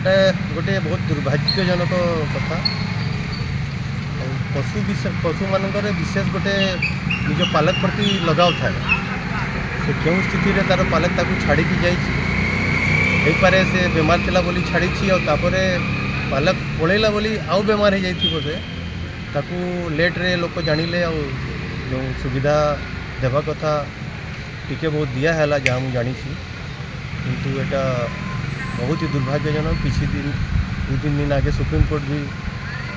ଏଇଟା ଗୋଟେ ବହୁତ ଦୁର୍ଭାଗ୍ୟଜନକ କଥା। ପଶୁମାନଙ୍କର ବିଶେଷ ଗୋଟେ ନିଜ ପାଲକ ପ୍ରତି ଲଗାव ଥାଏ। ସେ କେଉଁ ସ୍ଥିତିରେ ତାର ପାଲକ ତାକୁ ଛାଡ଼ିକି ଯାଇଛି, ହେଇପାରେ ସେ ବେମାର ଥିଲା ବୋଲି ଛାଡ଼ିଛି, ଆଉ ତାପରେ ପାଲକ ପଳେଇଲା ବୋଲି ଆଉ ବେମାର ହେଇଯାଇଥିବ। ସେ ତାକୁ ଲେଟ୍ରେ ଲୋକ ଜାଣିଲେ, ଆଉ ଯେଉଁ ସୁବିଧା ଦେବା କଥା ଟିକେ ବହୁତ ଦିଆହେଲା ଯାହା ମୁଁ ଜାଣିଛି। କିନ୍ତୁ ଏଇଟା बहुत ही दुर्भाग्यजनक। किसी दिन 2-3 दिन आगे सुप्रीमकोर्ट भी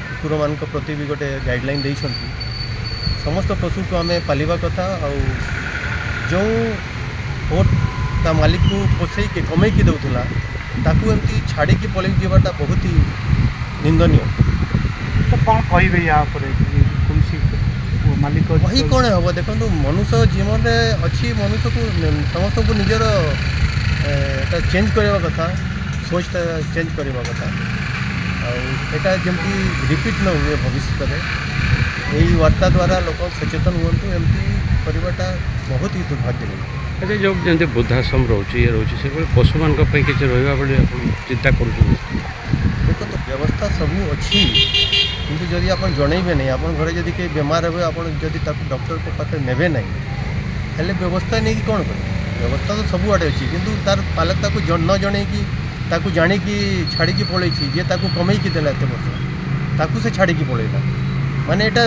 कुकुर मान प्रति भी गोटे गाइडलाइन देती समस्त पशु को आम पालिबा कथा। जो ता मालिक को पोसई के कमे की दौला ताकू एमती छाड़ी की पलि जावाटा बहुत ही निंदनीय। तो कौन कहे या मालिक वही कौन हम देखो मनुष्य जीवन में अच्छी मनुष्य को समस्त को निजर चेंज करवा कथा, सोचटा चेंज करवा कथा। आटा जमी रिपीट न हुए भविष्य में यही वार्ता द्वारा लोक सचेतन हूँ। एमती करवाटा बहुत ही दुर्भाग्य। अच्छा, जो जमी वृद्धाश्रम रोचे से पशु मान किसी रहा बेले चिंता कर देखो तो व्यवस्था सबू अच्छी, किंतु जदि आप जनइबे नहीं, आप घरे जदि कहीं बेमार हे आप डॉक्टर को पाखे नेबे नहीं, हेल्ले व्यवस्था नहीं कि कौन करें। व्यवस्था तो सब आड़े अच्छी, किंतु तार पालक ताकू न जनईकी ताकू जाणिकी छाड़ी पलई जे ताकू कमेकी देला एत वर्ष ताकू से छाड़ी पलैला माने एटा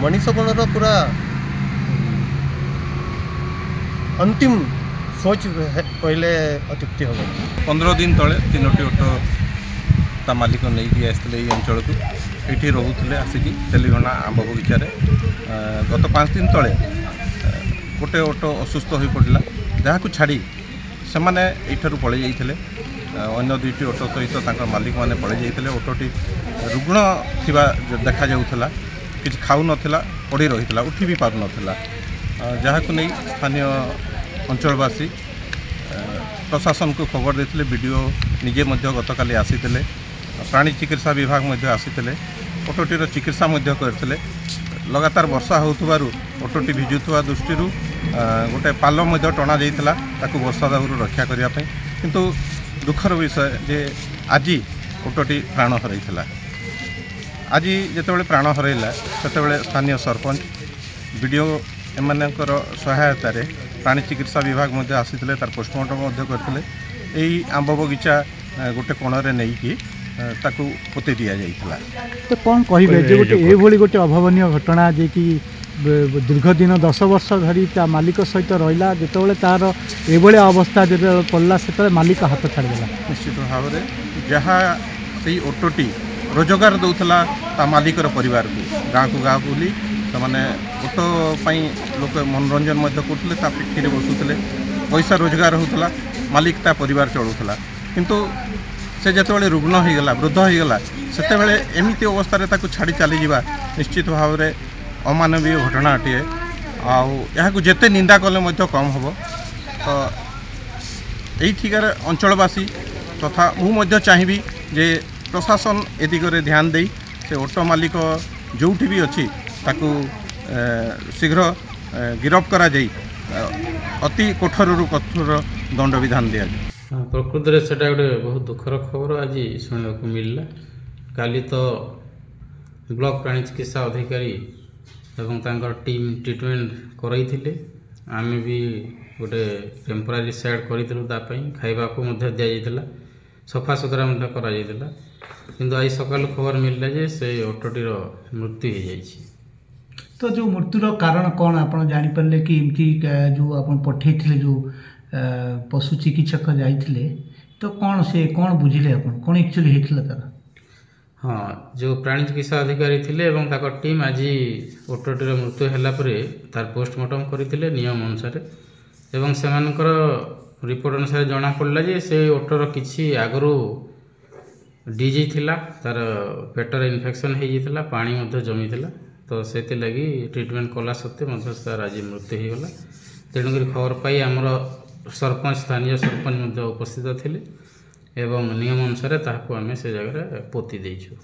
मनीष गुणर पूरा अंतिम सोच कहले अत्युक्ति हम। 15 दिन तले 3टी ऑटो ता मालिक नहीं आसते ये अंचल को ये रोते आसिकी तेलीघना आंब बगीचार। गत 5 दिन तले गोटे ऑटो असुस्थ हो पड़ा जहाँ को छाड़ी से मैंने यू पलि जाते अन्य 2टी ऑटो सहित मालिक मैंने पलि जाते। ऑटोटी रुग्ण थिबा देखा जाऊला, किसी खाऊ नथिला, पड़ी रही उठी भी पार नथिला, जहाँ को नहीं स्थानीय अंचलवासी प्रशासन को खबर देते। वीडियो निजे गतकाली आसी प्राणी चिकित्सा विभाग आसी ऑटोटीर चिकित्सा करते। लगातार वर्षा होतुबारु ऑटोटी भिजुवा दृष्टि गोटे पाल टणा जाइथिला ताकु वर्षा दाउरु रक्षा करिया पई। किंतु दुखर विषय जे आज ऑटोटी प्राण हरैथिला। आज जेतेबेले प्राण हरैला सेतेबेले स्थानीय सरपंच वीडियो एमानकर सहायता रे प्राणी चिकित्सा विभाग आसीथिले, तार पोस्टमार्टम करथिले। एई आंब बगीचा गोटे कोणरे नहीं कि ताकू पोते दिया जाइथिला। तो कौन कहे जे गोटे ए भली गोटे अभावनीय घटना जे कि दीर्घ दिन 10 वर्ष धरी ता मालिक सहित रहिला, जेतेबेले तार ए भली अवस्था जेते पड़ला सेते मालिक हाथ छाड़देला। निश्चित भाव में जहाँ से ऑटोटी रोजगार दौला ता मालिकर परिवार को गाँ को गाँ बुली से मैंने ऑटो पाई लोक मनोरंजन करते, पिठी बसुले, पैसा रोजगार होता, मालिक ता परिवार चलूला। किंतु से जिते रुग्ण होगला, वृद्ध होगला, से एमती अवस्था छाड़ी चली जावा निश्चित भाव में अमानवीय घटनाटे। आउ जेते निंदा कले कम हम। तो यहीठिकार अंचलवासी तथा मुझे चाहिए जे प्रशासन ए दिगरे ध्यान दे से ऑटो मालिक जोठी भी अच्छी ताकू शीघ्र गिरफ करा जाई अति कठोर कठोर दंड विधान दिया जाए। प्रकृत में सेटा गोटे बहुत दुखर खबर आज शुणा मिलला। काली तो ब्लॉक प्राणी चिकित्सा अधिकारी एवं तांकर टीम ट्रीटमेंट करते आम भी गोटे टेम्पोरारी सेड करूँ खाइबा को दि जाइला, सफा सुतरा करा। किंतु आज सकाल खबर मिलला जे से ऑटोटीर मृत्यु हो जाइए। तो जो मृत्युर कारण कौन आप जापारे कि एमती जो आप पठे जो पशु चिकित्सक जाइए तो कौन से कौन बुझिले आप कौन एक्चुअली होता तार? हाँ, जो प्राणी चिकित्सा अधिकारी थिले एवं ताकर टीम आज ऑटोटीर मृत्यु है तार पोस्टमार्टम करते नियम अनुसार एवं सेमानकर रिपोर्ट अनुसार जना पड़ा जे से ऑटोर किसी आगु डीजी थिला, तार पेटर इन्फेक्शन हो जाता, पानी जमी थिला, तो से लगी ट्रीटमेंट कला सत्वे तार आज मृत्यु होगला। तेणुक खबर पाई आमर सरपंच स्थानीय सरपंच उपस्थित थिले एवं नियम अनुसार ताकू आम से जगह पोती देइछु।